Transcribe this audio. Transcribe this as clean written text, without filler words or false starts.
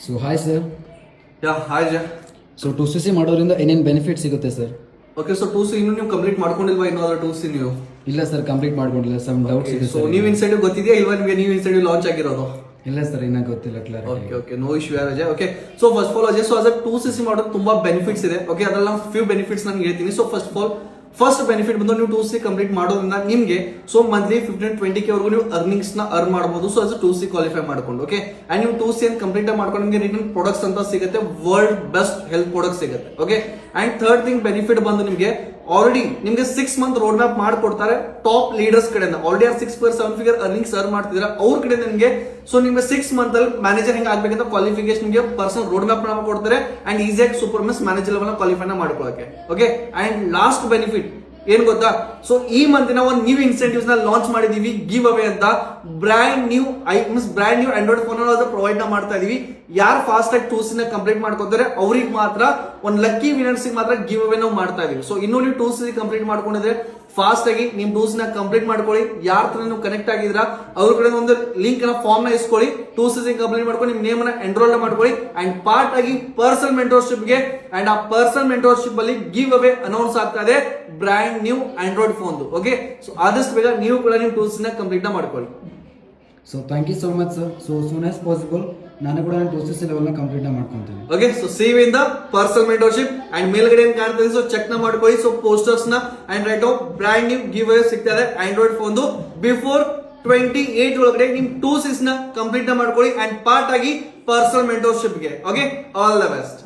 So hi sir. Ya hi ಜಾ. So 2CC ಮಾಡೋದ್ರಿಂದ ಏನೇನು ಬೆನಿಫಿಟ್ ಸಿಗುತ್ತೆ ಸರ್? ಓಕೆ, ಸೊ 2C ಇನ್ನು ನೀವು ಕಂಪ್ಲೀಟ್ ಮಾಡ್ಕೊಂಡಿಲ್ವಾ ಇನ್ನಾದ್ರೂ 2C ನೀವು? ಇಲ್ಲ ಸರ್, ಕಂಪ್ಲೀಟ್ ಮಾಡ್ಕೊಂಡಿಲ್ಲ. ಸಮ್ ಡೌಟ್ಸ್ ಇದೆ ಸೊ ಸರ್. ನೀವು ಇನ್ಸೆಂಟಿವ್ ಗೊತ್ತಿದೆಯಾ ಇಲ್ವಾ ನಿಮಗೆ? ನೀವು ಇನ್ಸೆಂಟಿವ್ ಲಾಂಚ್ ಆಗಿರೋದು? ಇಲ್ಲ ಸರ್, ಇನ್ನೂ ಗೊತ್ತಿಲ್ಲ okay clarity. Okay, no issue ಯಾರು Ajay. Okay, so first of all Ajay, so us 2CC ಮಾಡೋದು ತುಂಬಾ ಬೆನಿಫಿಟ್ಸ್ ಇದೆ. ಓಕೆ, ಅದ್ರಲ್ಲಿ ನಾನು ಫ್ಯೂ ಬೆನಿಫಿಟ್ಸ್ ನಾನು ಹೇಳ್ತೀನಿ. So first of all first benefit ಬಂದು ನೀವು 2C ಕಂಪ್ಲೀಟ್ ಮಾಡೋದ್ರಿಂದ ನಿಮಗೆ ಸೊ ಮಂತ್ಲಿ 15-20K ವರೆಗೂ ನೀವು ಅರ್ನಿಂಗ್ಸ್ ನ ಅರ್ನ್ ಮಾಡಬಹುದು. ಸೊ ಅದು 2C ಕ್ವಾಲಿಫೈ ಮಾಡ್ಕೊಂಡು. ಓಕೆ, ಅಂಡ್ ನೀವು 2C ಅನ್ನು ಕಂಪ್ಲೀಟ್ ಮಾಡ್ಕೊಂಡು ನಿಮಗೆ ರಿಟರ್ನ್ ಪ್ರಾಡಕ್ಟ್ಸ್ ಅಂತ ಸಿಗುತ್ತೆ, ವರ್ಲ್ಡ್ ಬೆಸ್ಟ್ ಹೆಲ್ತ್ ಪ್ರಾಡಕ್ಟ್ ಸಿಗುತ್ತೆ. Okay, and third thing benefit ಬಂದು ನಿಮಗೆ ಆಲ್ರೆಡಿ ನಿಮಗೆ 6 ಮಂತ್ ರೋಡ್ ಮ್ಯಾಪ್ ಮಾಡ್ಕೊಡ್ತಾರೆ ಟಾಪ್ ಲೀಡರ್ಸ್ ಕಡೆಯಿಂದ. ಆಲ್ರೆಡಿ 6-7 ಫಿಗರ್ ಅರ್ನಿಂಗ್ಸ್ ಅರ್ನ್ ಮಾಡ್ತಿದ್ರೆ ಅವ್ರ ಕಡೆ ನಿಮಗೆ ಸೊ ನಿಮಗೆ 6 ಮಂತ್ ಅಲ್ಲಿ ಮ್ಯಾನೇಜರ್ ಹೆಂಗ್ ಆಗ್ಬೇಕಂತ ಕ್ವಾಲಿಫಿಕೇಶನ್ ನಿಮಗೆ ಪರ್ಸನಲ್ ರೋಡ್ ಮ್ಯಾಪ್ ಕೊಡ್ತಾರೆ ಅಂಡ್ ಈಸಿಯಾಗಿ super mess manager level qualify ಮಾಡ್ಕೊಳ್ಳೋಕೆ. ಓಕೆ, ಅಂಡ್ ಲಾಸ್ಟ್ ಬೆನಿಫಿಟ್ ಏನ್ ಗೊತ್ತಾ? ಸೊ ಈ ಮಂತಿನ ಒಂದು ನ್ಯೂ ಇನ್ಸೆಂಟಿವ್ಸ್ ನ ಲಾಂಚ್ ಮಾಡಿದೀವಿ, ಗಿವ್ ಅವೇ ಅಂತ. Brand new Android phone provide ಮಾಡ್ತಾ ಇದೀವಿ. ಯಾರು ಫಾಸ್ಟ್ ಆಗಿ 2C ನ ಕಂಪ್ಲೀಟ್ ಮಾಡ್ಕೊತಾರೆ ಅವ್ರಿಗೆ ಮಾತ್ರ ಒಂದು ಲಕ್ಕಿ ವಿನರ್ಸ್ ಮಾತ್ರ ಗಿವ್ ಅವೇ ನಾವು ಮಾಡ್ತಾ ಇದೀವಿ. ಸೊ ಇನ್ನೂ ನೀವು 2C ಕಂಪ್ಲೀಟ್ ಮಾಡ್ಕೊಂಡಿದ್ರೆ ಫಾಸ್ಟ್ ಆಗಿ ನಿಮ್ 2C ನ ಕಂಪ್ಲೀಟ್ ಮಾಡ್ಕೊಳ್ಳಿ. ಯಾರ ತರ ನೀವು ಕನೆಕ್ಟ್ ಆಗಿದ್ರ ಅವ್ರ ಕಡೆ ಒಂದು ಲಿಂಕ್ ನ ಫಾರ್ಮ್ ನ ಇಸ್ಕೊಳ್ಳಿ. 2C ಕಂಪ್ಲೀಟ್ ಮಾಡ್ಕೊಂಡು ನಿಮ್ ನೇಮ್ ನ ಎನ್ರೋಲ್ ಮಾಡ್ಕೊಳ್ಳಿ ಅಂಡ್ ಪಾರ್ಟ್ ಆಗಿ ಪರ್ಸನಲ್ ಮೆಂಟೋರ್ಶಿಪ್ ಗೆ. ಅಂಡ್ ಆ ಪರ್ಸನಲ್ ಮೆಂಟೋರ್ಶಿಪ್ ಅಲ್ಲಿ ಗಿವ್ ಅವೇ ಅನೌನ್ಸ್ ಆಗ್ತಾ ಇದೆ brand new Android phone. Okay, so ಆದಷ್ಟು ಬೇಗ ನೀವು ಕೂಡ ನಿಮ್ 2C ನ ಕಂಪ್ಲೀಟ್ ಮಾಡ್ಕೊಳ್ಳಿ. So thank you so much sir. So soon as possible ನಾನು ಕೂಡ 2CC ಲೆವೆಲ್ ನ ಕಂಪ್ಲೀಟ್ ಮಾಡ್ಕೊಂತೀನಿ. Okay, so save in the personal mentorship and ಮೇಲ್ಗಡೆ ಏನ್ ಕಾಣ್ತದೆ ಸೊ ಚೆಕ್ ನ ಮಾಡ್ಕೊಳ್ಳಿ. ಸೊ ಪೋಸ್ಟರ್ಸ್ ನ and right brand new giveaway ಸಿಗ್ತಾ ಇದೆ ಆಂಡ್ರಾಯ್ಡ್ ಫೋನ್ ಬಿಫೋರ್ 28 ಒಳಗಡೆ ನಿಮ್ 2C ನ ಕಂಪ್ಲೀಟ್ ಮಾಡ್ಕೊಳ್ಳಿ ಅಂಡ್ ಪಾರ್ಟ್ ಆಗಿ ಪರ್ಸನಲ್ ಮೆಂಟೋರ್ಶಿಪ್ ಗೆ. Okay, all the best.